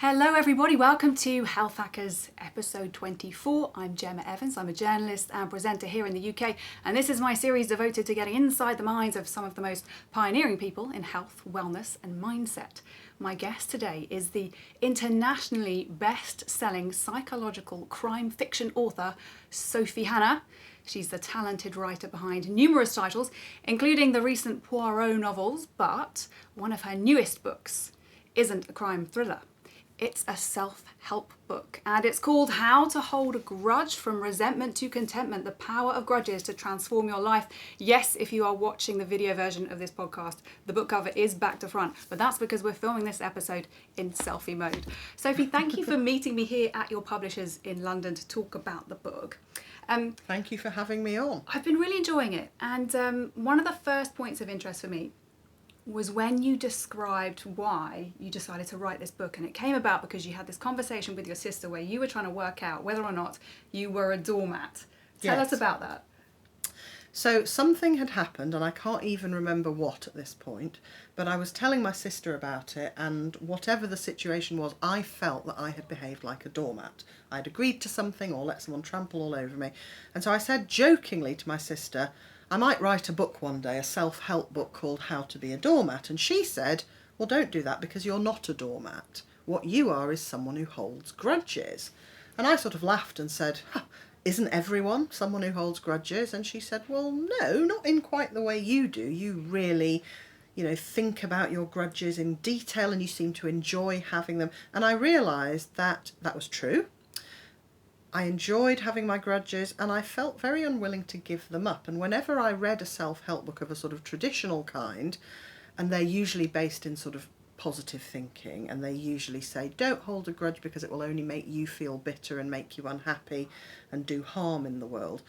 Hello everybody, welcome to Health Hackers episode 24. I'm Gemma Evans, I'm a journalist and presenter here in the UK, and this is my series devoted to getting inside the minds of some of the most pioneering people in health, wellness and mindset. My guest today is the internationally best-selling psychological crime fiction author, Sophie Hannah. She's the talented writer behind numerous titles, including the recent Poirot novels, but one of her newest books isn't a crime thriller. It's a self-help book, and it's called How to Hold a Grudge from Resentment to Contentment, the Power of Grudges to Transform Your Life. Yes, if you are watching the video version of this podcast, the book cover is back to front, but that's because we're filming this episode in selfie mode. Sophie, thank you for meeting me here at your publishers in London to talk about the book. Thank you for having me on. I've been really enjoying it, and one of the first points of interest for me was when you described why you decided to write this book, and it came about because you had this conversation with your sister where you were trying to work out whether or not you were a doormat. Tell us about that. So something had happened, and I can't even remember what at this point, but I was telling my sister about it, and whatever the situation was, I felt that I had behaved like a doormat. I'd agreed to something or let someone trample all over me. And so I said jokingly to my sister, I might write a book one day, a self-help book called How to Be a Doormat. And she said, well, don't do that because you're not a doormat. What you are is someone who holds grudges. And I sort of laughed and said, isn't everyone someone who holds grudges? And she said, well, no, not in quite the way you do. You really, think about your grudges in detail and you seem to enjoy having them. And I realised that that was true. I enjoyed having my grudges and I felt very unwilling to give them up. And whenever I read a self-help book of a sort of traditional kind, and they're usually based in sort of positive thinking, and they usually say, don't hold a grudge because it will only make you feel bitter and make you unhappy and do harm in the world,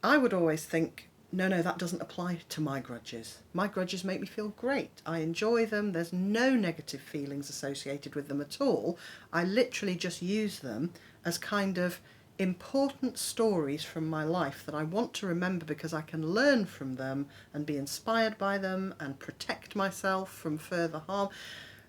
I would always think, no, that doesn't apply to my grudges. My grudges make me feel great. I enjoy them. There's no negative feelings associated with them at all. I literally just use them as kind of important stories from my life that I want to remember because I can learn from them and be inspired by them and protect myself from further harm.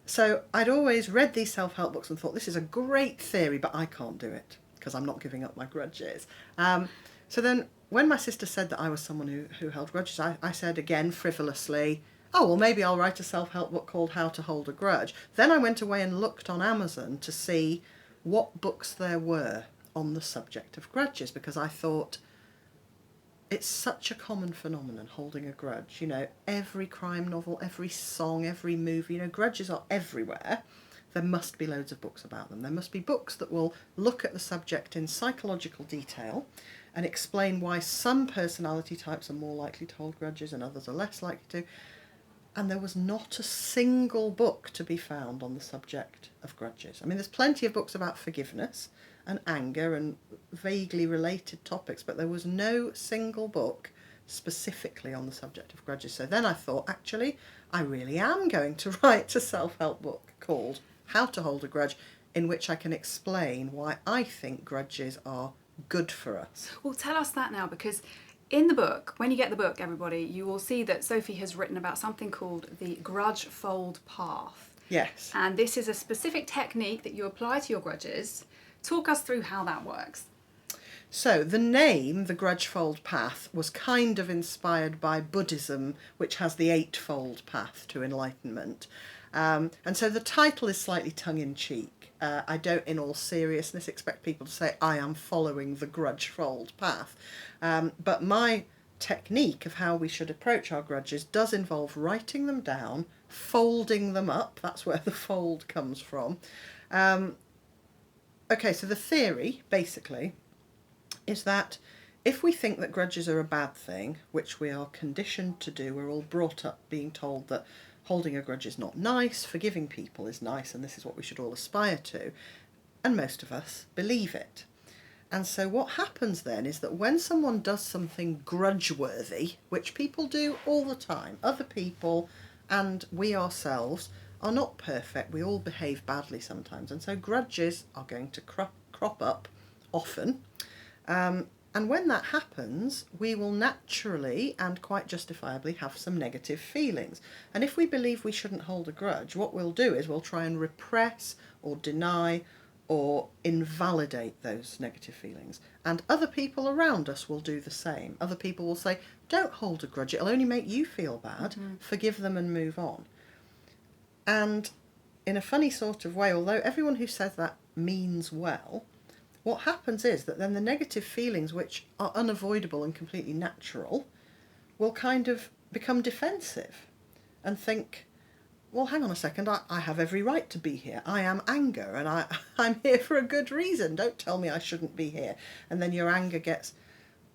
So I'd always read these self-help books and thought, this is a great theory, but I can't do it because I'm not giving up my grudges. So then when my sister said that I was someone who held grudges, I said again frivolously, oh, well, maybe I'll write a self-help book called How to Hold a Grudge. Then I went away and looked on Amazon to see what books there were on the subject of grudges, because I thought it's such a common phenomenon, holding a grudge. Every crime novel, every song, every movie, grudges are everywhere. There must be loads of books about them. There must be books that will look at the subject in psychological detail and explain why some personality types are more likely to hold grudges and others are less likely to. And there was not a single book to be found on the subject of grudges. I mean, there's plenty of books about forgiveness and anger and vaguely related topics, but there was no single book specifically on the subject of grudges. So then I thought, actually, I really am going to write a self-help book called How to Hold a Grudge, in which I can explain why I think grudges are good for us. Well, tell us that now, because in the book, when you get the book, everybody, you will see that Sophie has written about something called the grudge fold path. Yes. And this is a specific technique that you apply to your grudges. Talk us through how that works. So the name, the Grudgefold Path, was kind of inspired by Buddhism, which has the Eightfold Path to Enlightenment. And so the title is slightly tongue-in-cheek. I don't, in all seriousness, expect people to say, I am following the Grudgefold Path. But my technique of how we should approach our grudges does involve writing them down, folding them up. That's where the fold comes from. Okay, so the theory, basically, is that if we think that grudges are a bad thing, which we are conditioned to do, we're all brought up being told that holding a grudge is not nice, forgiving people is nice, and this is what we should all aspire to, and most of us believe it. And so what happens then is that when someone does something grudge-worthy, which people do all the time, other people and we ourselves are not perfect, we all behave badly sometimes, and so grudges are going to crop up often. And when that happens, we will naturally and quite justifiably have some negative feelings. And if we believe we shouldn't hold a grudge, what we'll do is we'll try and repress or deny or invalidate those negative feelings. And other people around us will do the same. Other people will say, don't hold a grudge, it'll only make you feel bad, forgive them and move on. And in a funny sort of way, although everyone who says that means well, what happens is that then the negative feelings, which are unavoidable and completely natural, will kind of become defensive and think, well, hang on a second, I have every right to be here. I am anger and I'm here for a good reason. Don't tell me I shouldn't be here. And then your anger gets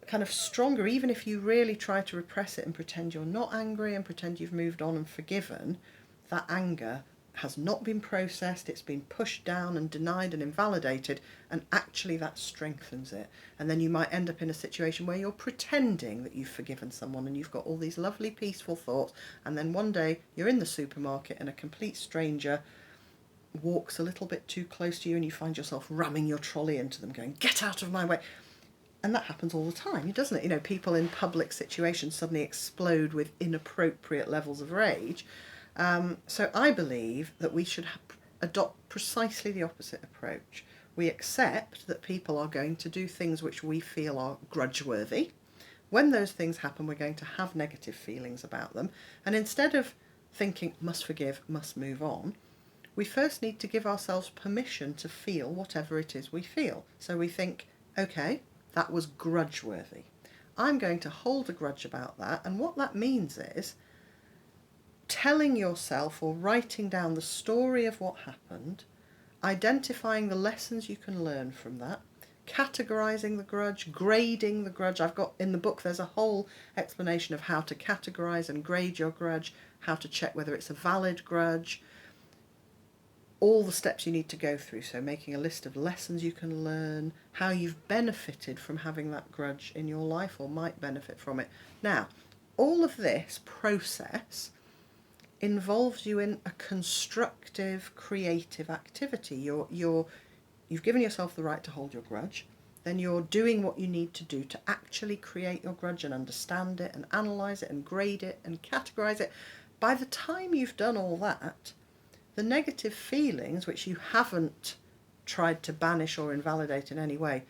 kind of stronger, even if you really try to repress it and pretend you're not angry and pretend you've moved on and forgiven. That anger has not been processed, it's been pushed down and denied and invalidated, and actually that strengthens it. And then you might end up in a situation where you're pretending that you've forgiven someone and you've got all these lovely peaceful thoughts, and then one day you're in the supermarket and a complete stranger walks a little bit too close to you and you find yourself ramming your trolley into them, going, get out of my way. And that happens all the time, doesn't it? You know, people in public situations suddenly explode with inappropriate levels of rage. So I believe that we should adopt precisely the opposite approach. We accept that people are going to do things which we feel are grudge-worthy. When those things happen, we're going to have negative feelings about them. And instead of thinking, must forgive, must move on, we first need to give ourselves permission to feel whatever it is we feel. So we think, okay, that was grudge-worthy. I'm going to hold a grudge about that. And what that means is telling yourself or writing down the story of what happened, identifying the lessons you can learn from that, categorising the grudge, grading the grudge. I've got in the book, there's a whole explanation of how to categorise and grade your grudge, how to check whether it's a valid grudge, all the steps you need to go through. So making a list of lessons you can learn, how you've benefited from having that grudge in your life or might benefit from it. Now, all of this process involves you in a constructive, creative activity. You've given yourself the right to hold your grudge, then you're doing what you need to do to actually create your grudge and understand it and analyse it and grade it and categorise it. By the time you've done all that, the negative feelings, which you haven't tried to banish or invalidate in any way,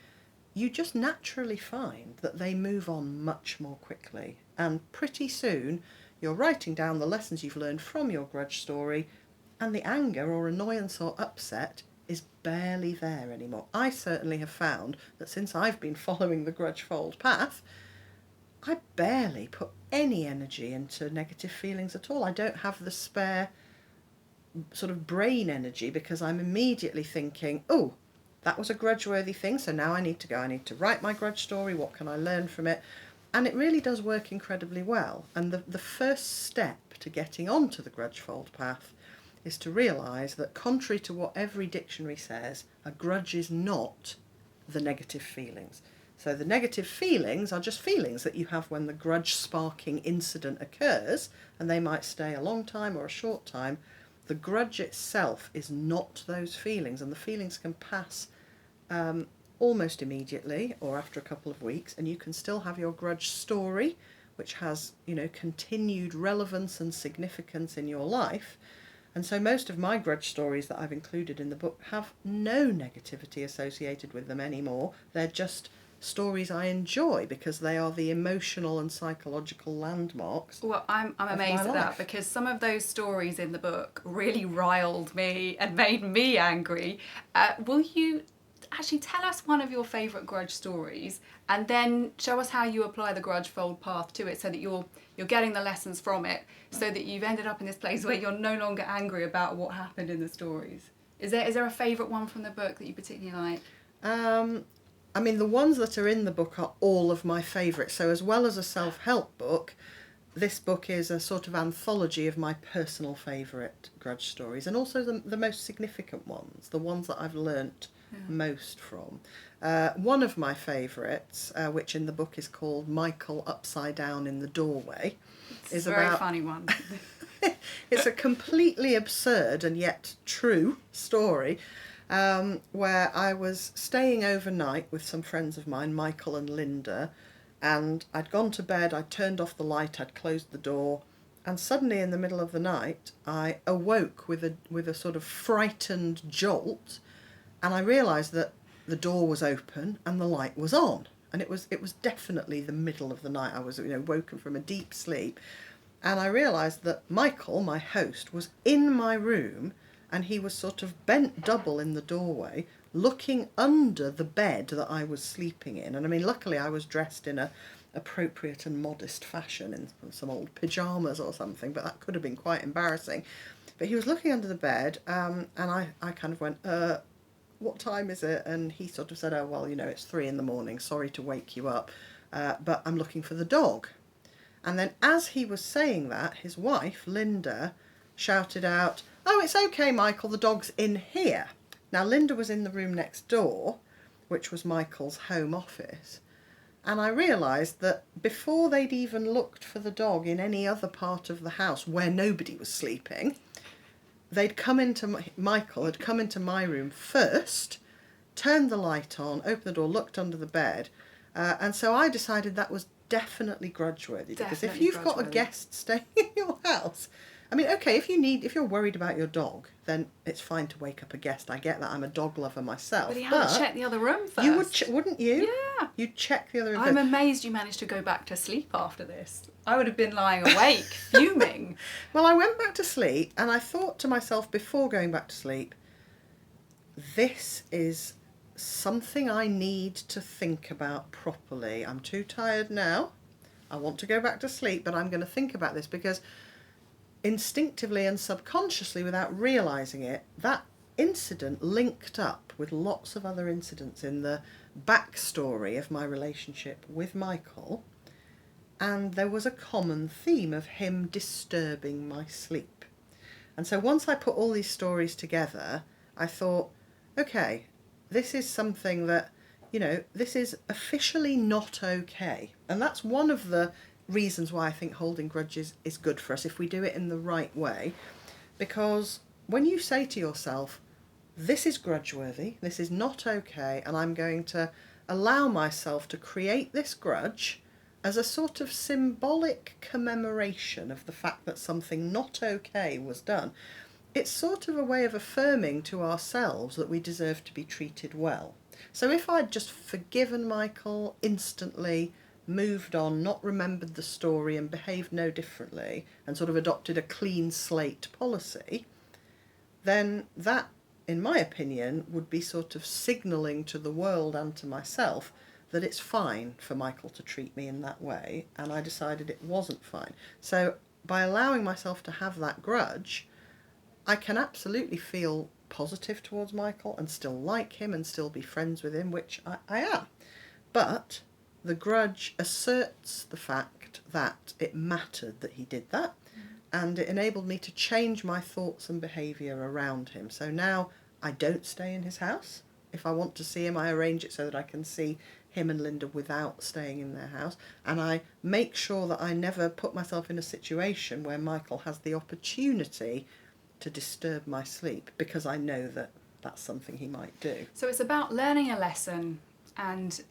you just naturally find that they move on much more quickly. And pretty soon, you're writing down the lessons you've learned from your grudge story, and the anger or annoyance or upset is barely there anymore. I certainly have found that since I've been following the grudge fold path, I barely put any energy into negative feelings at all. I don't have the spare sort of brain energy because I'm immediately thinking, oh, that was a grudge-worthy thing, so now I need to write my grudge story, what can I learn from it? And it really does work incredibly well. And the first step to getting onto the grudge fold path is to realise that, contrary to what every dictionary says, a grudge is not the negative feelings. So the negative feelings are just feelings that you have when the grudge sparking incident occurs, and they might stay a long time or a short time. The grudge itself is not those feelings, and the feelings can pass almost immediately or after a couple of weeks, and you can still have your grudge story, which has, continued relevance and significance in your life. And so most of my grudge stories that I've included in the book have no negativity associated with them anymore. They're just stories I enjoy because they are the emotional and psychological landmarks. Well, I'm amazed at that, because some of those stories in the book really riled me and made me angry. Will you actually tell us one of your favourite grudge stories, and then show us how you apply the grudge fold path to it, so that you're getting the lessons from it, so that you've ended up in this place where you're no longer angry about what happened in the stories? Is there a favourite one from the book that you particularly like? I mean, the ones that are in the book are all of my favourites. So as well as a self-help book, this book is a sort of anthology of my personal favourite grudge stories, and also the most significant ones, the ones that I've learnt most from. One of my favourites, which in the book is called Michael Upside Down in the Doorway, It's a very funny one. it's a completely absurd and yet true story, where I was staying overnight with some friends of mine, Michael and Linda, and I'd gone to bed, I'd turned off the light, I'd closed the door, and suddenly in the middle of the night I awoke with a sort of frightened jolt, and I realised that the door was open and the light was on. And it was definitely the middle of the night. I was, woken from a deep sleep. And I realised that Michael, my host, was in my room, and he was sort of bent double in the doorway, looking under the bed that I was sleeping in. And I mean, luckily I was dressed in a appropriate and modest fashion, in some old pyjamas or something, but that could have been quite embarrassing. But he was looking under the bed, and I kind of went, what time is it? And he sort of said, oh, well, it's 3 a.m, sorry to wake you up, but I'm looking for the dog. And then as he was saying that, his wife, Linda, shouted out, oh, it's okay, Michael, the dog's in here. Now, Linda was in the room next door, which was Michael's home office, and I realised that before they'd even looked for the dog in any other part of the house where nobody was sleeping, they'd come into Michael had come into my room first, turned the light on, opened the door, looked under the bed, and so I decided that was definitely grudge-worthy. Because if you've got a guest staying in your house, I mean, okay, if you're worried about your dog, then it's fine to wake up a guest. I get that. I'm a dog lover myself. But he hadn't checked the other room first. You would, wouldn't you? Yeah. You'd check the other room. I'm amazed you managed to go back to sleep after this. I would have been lying awake, fuming. Well, I went back to sleep, and I thought to myself before going back to sleep, this is something I need to think about properly. I'm too tired now. I want to go back to sleep, but I'm going to think about this, because instinctively and subconsciously, without realising it, that incident linked up with lots of other incidents in the backstory of my relationship with Michael, and there was a common theme of him disturbing my sleep. And so once I put all these stories together, I thought, okay, this is something that, this is officially not okay. And that's one of the reasons why I think holding grudges is good for us if we do it in the right way. Because when you say to yourself, this is grudge-worthy, this is not okay, and I'm going to allow myself to create this grudge as a sort of symbolic commemoration of the fact that something not okay was done, it's sort of a way of affirming to ourselves that we deserve to be treated well. So if I'd just forgiven Michael instantly, moved on, not remembered the story and behaved no differently, and sort of adopted a clean slate policy, then that, in my opinion, would be sort of signalling to the world and to myself that it's fine for Michael to treat me in that way, and I decided it wasn't fine. So by allowing myself to have that grudge, I can absolutely feel positive towards Michael and still like him and still be friends with him, which I am. But the grudge asserts the fact that it mattered that he did that, and it enabled me to change my thoughts and behaviour around him. So now I don't stay in his house. If I want to see him, I arrange it so that I can see him and Linda without staying in their house, and I make sure that I never put myself in a situation where Michael has the opportunity to disturb my sleep, because I know that that's something he might do. So it's about learning a lesson and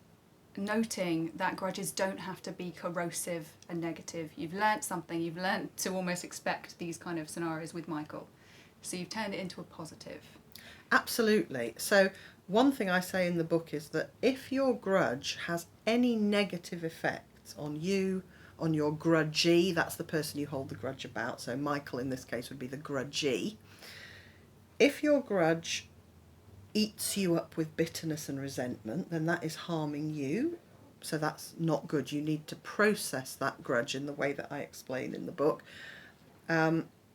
noting that grudges don't have to be corrosive and negative. You've learnt something, you've learnt to almost expect these kind of scenarios with Michael. So you've turned it into a positive. Absolutely. So one thing I say in the book is that if your grudge has any negative effects on you, on your grudgee, that's the person you hold the grudge about, so Michael in this case would be the grudgee. If your grudge eats you up with bitterness and resentment, then that is harming you, so that's not good. You need to process that grudge in the way that I explain in the book.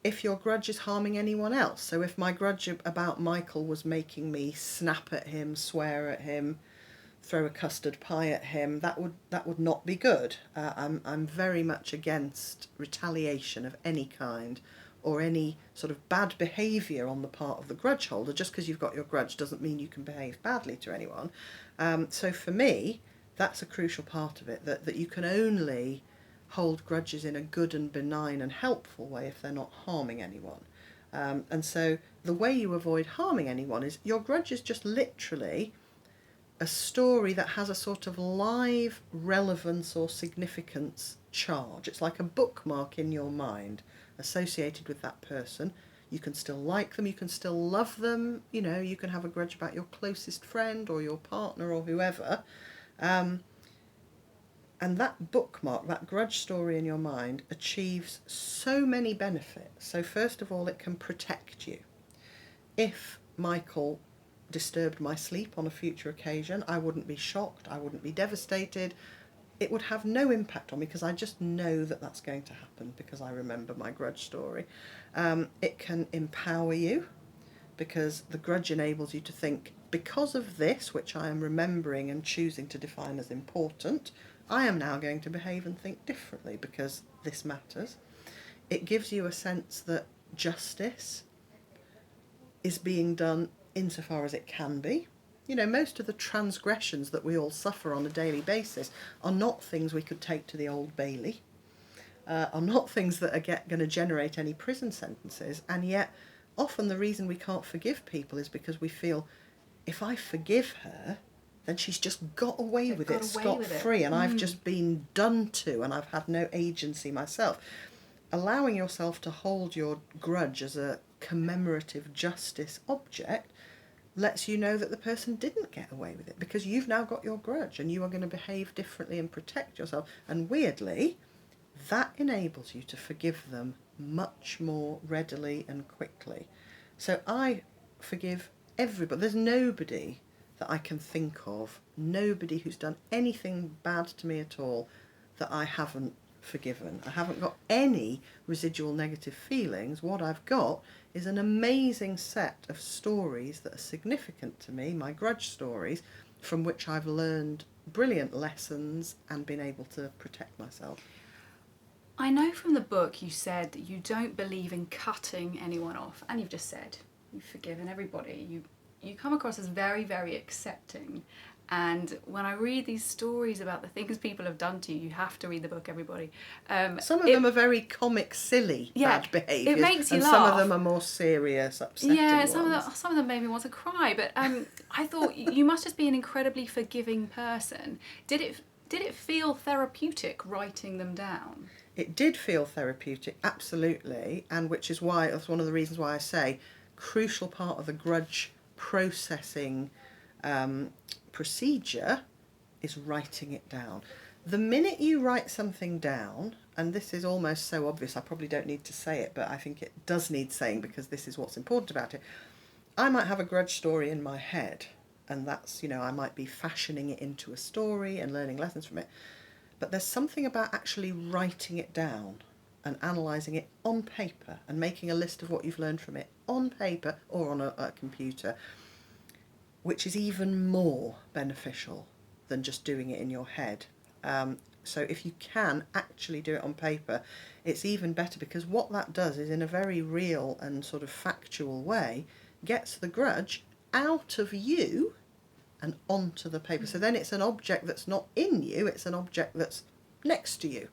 If your grudge is harming anyone else, so if my grudge about Michael was making me snap at him, swear at him, throw a custard pie at him, that would not be good. I'm very much against retaliation of any kind, or any sort of bad behaviour on the part of the grudge holder. Just because you've got your grudge doesn't mean you can behave badly to anyone. So for me, that's a crucial part of it, that you can only hold grudges in a good and benign and helpful way if they're not harming anyone. And so the way you avoid harming anyone is your grudge is just literally a story that has a sort of live relevance or significance charge. It's like a bookmark in your mind associated with that person. You can still like them, you can still love them, you know, you can have a grudge about your closest friend or your partner or whoever. And that bookmark, that grudge story in your mind, achieves so many benefits. So first of all, it can protect you. If Michael disturbed my sleep on a future occasion, I wouldn't be shocked, I wouldn't be devastated. It would have no impact on me because I just know that that's going to happen because I remember my grudge story. It can empower you because the grudge enables you to think, because of this, which I am remembering and choosing to define as important, I am now going to behave and think differently because this matters. It gives you a sense that justice is being done insofar as it can be. You know, most of the transgressions that we all suffer on a daily basis are not things we could take to the Old Bailey, are not things that are going to generate any prison sentences, and yet often the reason we can't forgive people is because we feel, if I forgive her, then she's just got away with it scot-free, and I've just been done to, and I've had no agency myself. Allowing yourself to hold your grudge as a commemorative justice object lets you know that the person didn't get away with it because you've now got your grudge and you are going to behave differently and protect yourself. And weirdly, that enables you to forgive them much more readily and quickly. So I forgive everybody. There's nobody that I can think of, nobody who's done anything bad to me at all that I haven't forgiven. I haven't got any residual negative feelings. What I've got is an amazing set of stories that are significant to me, my grudge stories, from which I've learned brilliant lessons and been able to protect myself. I know from the book you said that you don't believe in cutting anyone off, and you've just said you've forgiven everybody. You come across as very, very accepting. And when I read these stories about the things people have done to you, you have to read the book, everybody. Some of them are very comic, silly, bad behaviours. It makes you and laugh. some of them are more serious, upsetting ones. Some of them made me want to cry. But I thought you must just be an incredibly forgiving person. Did it feel therapeutic writing them down? It did feel therapeutic, absolutely, and which is why, that's one of the reasons why I say, crucial part of the grudge processing procedure is writing it down. The minute you write something down, and this is almost so obvious, I probably don't need to say it, but I think it does need saying because this is what's important about it. I might have a grudge story in my head, and that's, you know, I might be fashioning it into a story and learning lessons from it. But there's something about actually writing it down and analysing it on paper and making a list of what you've learned from it on paper or on a computer, which is even more beneficial than just doing it in your head. So if you can actually do it on paper, it's even better because what that does is, in a very real and sort of factual way, gets the grudge out of you and onto the paper. So then it's an object that's not in you, it's an object that's next to you.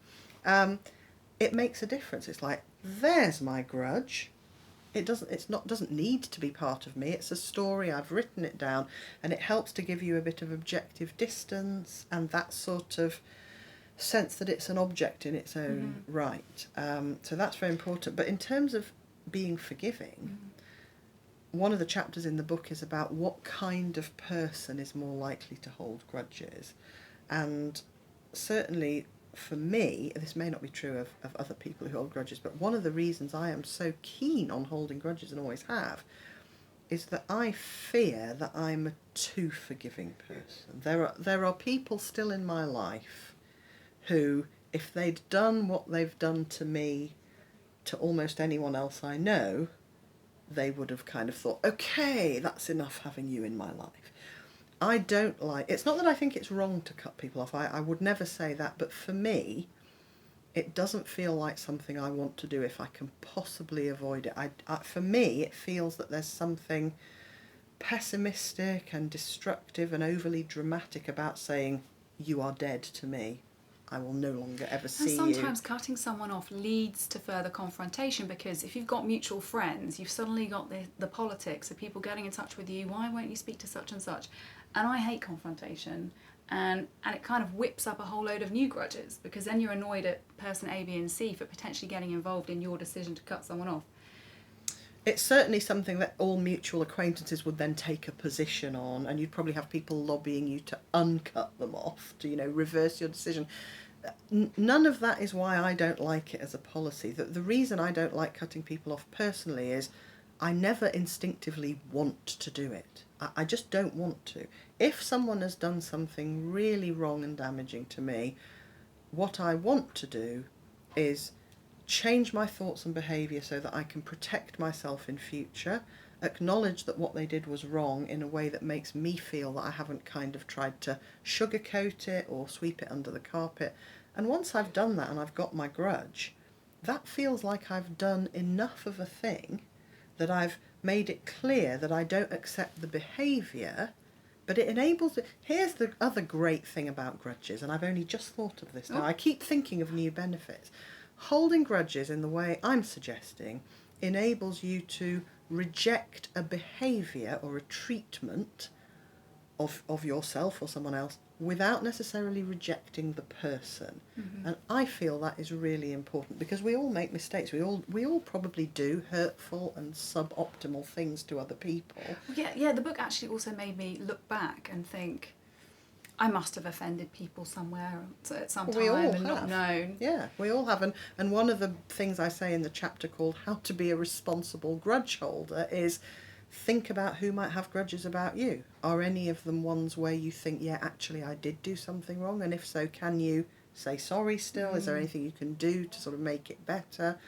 It makes a difference. It's like, there's my grudge. It doesn't need to be part of me. It's a story, I've written it down, and it helps to give you a bit of objective distance and that sort of sense that it's an object in its own right. So that's very important. But in terms of being forgiving, one of the chapters in the book is about what kind of person is more likely to hold grudges. And certainly for me, this may not be true of other people who hold grudges, but one of the reasons I am so keen on holding grudges and always have is that I fear that I'm a too forgiving person. There are people still in my life who, if they'd done what they've done to me to almost anyone else I know, they would have kind of thought, okay, that's enough having you in my life. I don't like, it's not that I think it's wrong to cut people off, I would never say that, but for me, it doesn't feel like something I want to do if I can possibly avoid it. For me, it feels that there's something pessimistic and destructive and overly dramatic about saying, you are dead to me. I will no longer ever And see you. sometimes cutting someone off leads to further confrontation, because if you've got mutual friends, you've suddenly got the politics of people getting in touch with you. Why won't you speak to such and such? And I hate confrontation. And it kind of whips up a whole load of new grudges, because then you're annoyed at person A, B and C for potentially getting involved in your decision to cut someone off. It's certainly something that all mutual acquaintances would then take a position on, and you'd probably have people lobbying you to uncut them off, to, reverse your decision. None of that is why I don't like it as a policy. The reason I don't like cutting people off personally is I never instinctively want to do it. I just don't want to. If someone has done something really wrong and damaging to me, what I want to do is change my thoughts and behaviour so that I can protect myself in future, acknowledge that what they did was wrong in a way that makes me feel that I haven't kind of tried to sugarcoat it or sweep it under the carpet. And once I've done that and I've got my grudge, that feels like I've done enough of a thing, that I've made it clear that I don't accept the behaviour, but it enables it. Here's the other great thing about grudges, and I've only just thought of this now. I keep thinking of new benefits. Holding grudges in the way I'm suggesting enables you to reject a behaviour or a treatment of yourself or someone else without necessarily rejecting the person. Mm-hmm. And I feel that is really important, because we all make mistakes. We all probably do hurtful and suboptimal things to other people. Yeah, the book actually also made me look back and think, I must have offended people somewhere at some time and not known. Yeah, we all have. And one of the things I say in the chapter called How to Be a Responsible Grudge Holder is think about who might have grudges about you. Are any of them ones where you think, yeah, actually I did do something wrong? And if so, can you say sorry still? Is there anything you can do to sort of make it better?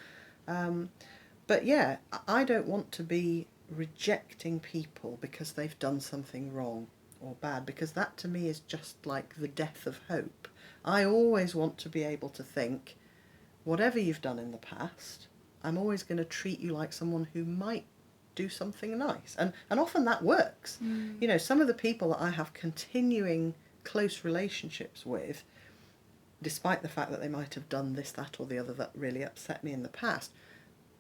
But yeah, I don't want to be rejecting people because they've done something wrong or bad, because that to me is just like the death of hope. I always want to be able to think, whatever you've done in the past, I'm always going to treat you like someone who might do something nice. And often that works. Some of the people that I have continuing close relationships with, despite the fact that they might have done this, that or the other that really upset me in the past,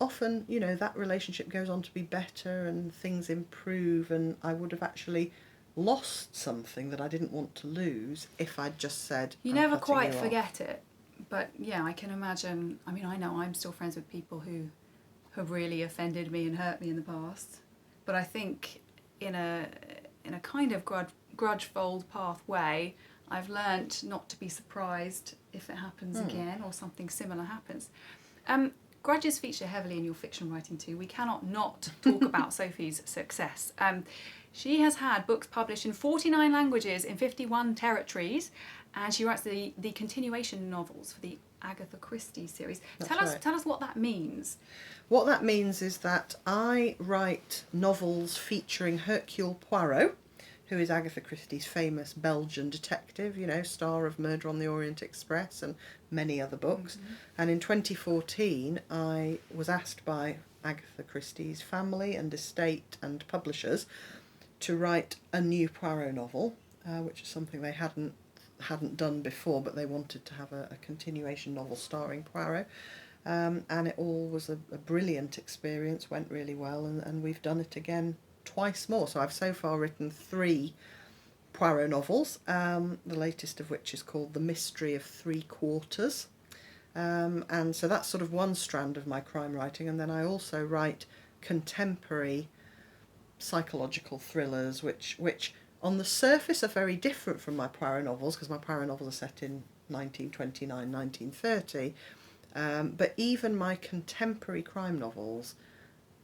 often, that relationship goes on to be better and things improve, and I would have actually lost something that I didn't want to lose if I'd just said, you never quite forget it. But yeah, I can imagine. I mean, I know I'm still friends with people who have really offended me and hurt me in the past, but I think in a kind of grudge-fold path way, I've learnt not to be surprised if it happens again or something similar happens. Grudges feature heavily in your fiction writing too. We cannot not talk about Sophie's success. She has had books published in 49 languages in 51 territories, and she writes the continuation novels for the Agatha Christie series. Tell us what that means. What that means is that I write novels featuring Hercule Poirot, who is Agatha Christie's famous Belgian detective, star of Murder on the Orient Express and many other books. Mm-hmm. And in 2014, I was asked by Agatha Christie's family and estate and publishers to write a new Poirot novel, which is something they hadn't done before, but they wanted to have a continuation novel starring Poirot. And it all was a brilliant experience, went really well, and we've done it again twice more. So I've so far written 3 Poirot novels, the latest of which is called The Mystery of Three Quarters. And so that's sort of one strand of my crime writing. And then I also write contemporary psychological thrillers, which on the surface are very different from my Poirot novels, because my Poirot novels are set in 1929, 1930. But even my contemporary crime novels,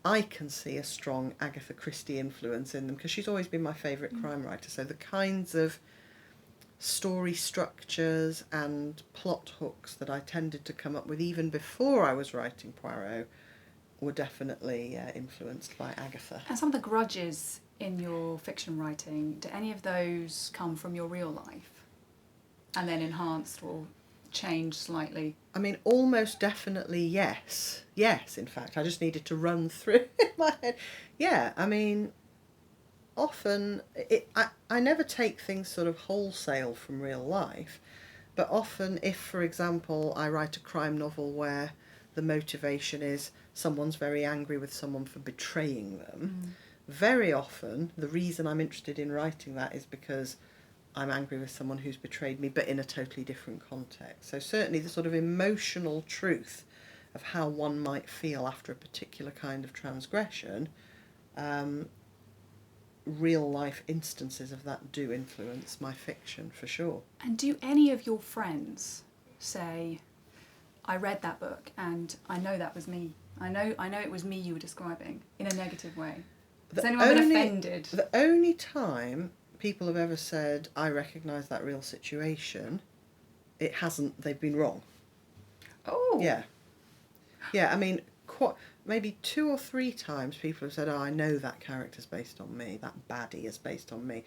I can see a strong Agatha Christie influence in them, because she's always been my favourite crime writer. So the kinds of story structures and plot hooks that I tended to come up with even before I was writing Poirot were definitely influenced by Agatha. And some of the grudges in your fiction writing, do any of those come from your real life and then enhanced or changed slightly? I mean, almost definitely yes. Yes, in fact, I just needed to run through in my head. Yeah, I mean, often I never take things sort of wholesale from real life, But often, if, for example, I write a crime novel where the motivation is someone's very angry with someone for betraying them, very often the reason I'm interested in writing that is because I'm angry with someone who's betrayed me, but in a totally different context. So certainly the sort of emotional truth of how one might feel after a particular kind of transgression, real life instances of that do influence my fiction, for sure. And do any of your friends say, I read that book and I know that was me. I know it was me you were describing, in a negative way? Has anyone been offended? The only time people have ever said, I recognise that real situation, they've been wrong. Oh. Yeah. Yeah, I mean, maybe 2 or 3 times people have said, I know that character's based on me, that baddie is based on me,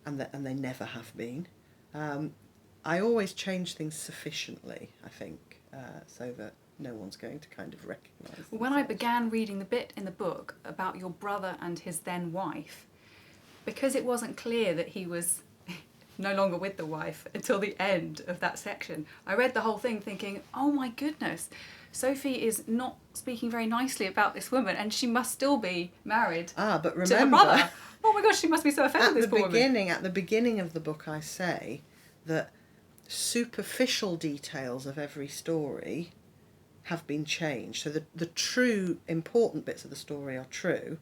and they never have been. I always change things sufficiently, I think, so that no one's going to kind of recognise them. When I began reading the bit in the book about your brother and his then wife, because it wasn't clear that he was no longer with the wife until the end of that section, I read the whole thing thinking, oh my goodness, Sophie is not speaking very nicely about this woman and she must still be married but remember, to her brother. Oh my gosh, she must be so offended with this poor woman. At the beginning of the book I say that superficial details of every story have been changed. So the true important bits of the story are true,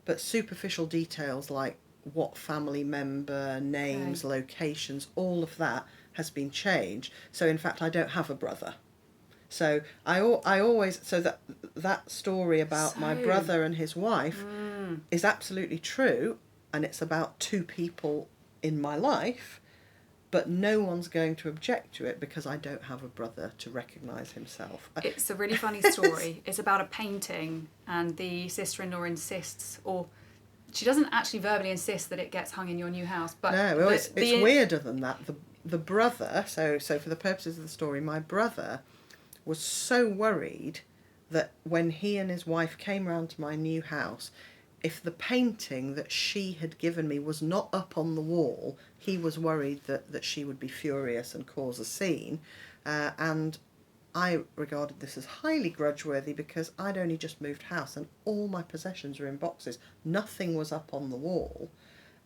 but superficial details like what family member, names, locations, all of that has been changed. So in fact I don't have a brother. So I always, so that story about my brother and his wife is absolutely true, and it's about 2 people in my life, but no one's going to object to it because I don't have a brother to recognise himself. It's a really funny story. It's about a painting and the sister-in-law insists, or she doesn't actually verbally insist that it gets hung in your new house. But no, well, it's weirder than that. The brother, so for the purposes of the story, my brother was so worried that when he and his wife came round to my new house, if the painting that she had given me was not up on the wall, he was worried that she would be furious and cause a scene. And I regarded this as highly grudge-worthy because I'd only just moved house and all my possessions were in boxes. Nothing was up on the wall.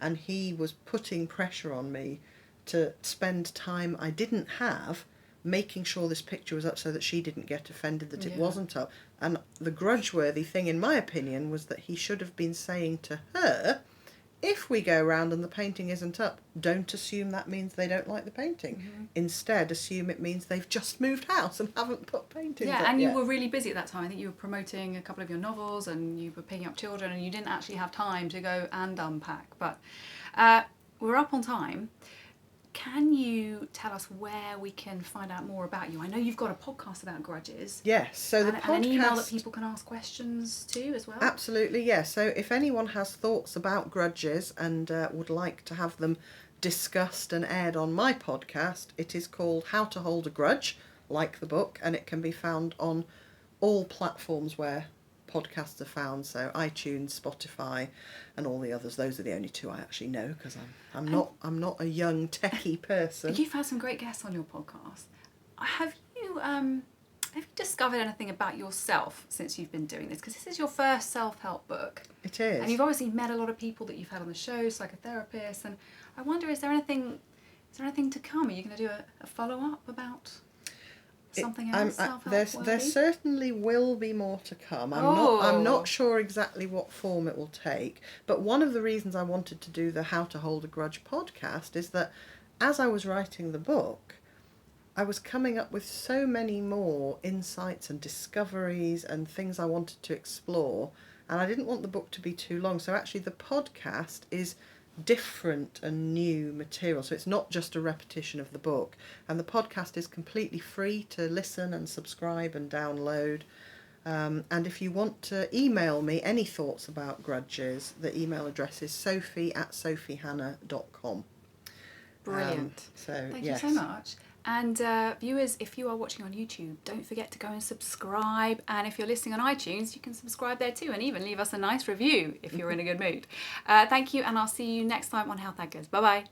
And he was putting pressure on me to spend time I didn't have making sure this picture was up so that she didn't get offended that it wasn't up. And the grudge-worthy thing, in my opinion, was that he should have been saying to her, if we go round and the painting isn't up, don't assume that means they don't like the painting. Instead, assume it means they've just moved house and haven't put paintings up and yet. you were really busy at that time. I think you were promoting a couple of your novels and you were picking up children and you didn't actually have time to go and unpack. But we're up on time. Can you tell us where we can find out more about you? I know you've got a podcast about grudges. Yes, so the podcast... And an email that people can ask questions to as well? Absolutely, yes. So if anyone has thoughts about grudges and would like to have them discussed and aired on my podcast, it is called How to Hold a Grudge, like the book, and it can be found on all platforms where podcasts are found, so iTunes, Spotify, and all the others. Those are the only 2 I actually know because I'm not a young techie person. You've had some great guests on your podcast. Have you discovered anything about yourself since you've been doing this? Because this is your first self-help book. It is. And you've obviously met a lot of people that you've had on the show, psychotherapists, and I wonder, is there anything to come? Are you going to do a follow-up about something else? There certainly will be more to come. I'm not sure exactly what form it will take, but one of the reasons I wanted to do the How to Hold a Grudge podcast is that as I was writing the book, I was coming up with so many more insights and discoveries and things I wanted to explore, and I didn't want the book to be too long, so actually the podcast is different and new material, so it's not just a repetition of the book, and the podcast is completely free to listen and subscribe and download, and if you want to email me any thoughts about grudges, the email address is sophie@sophiehannah.com. Brilliant. Thank you so much. And viewers, if you are watching on YouTube, don't forget to go and subscribe. And if you're listening on iTunes, you can subscribe there too, and even leave us a nice review if you're in a good mood. Thank you, and I'll see you next time on How That Goes. Bye-bye.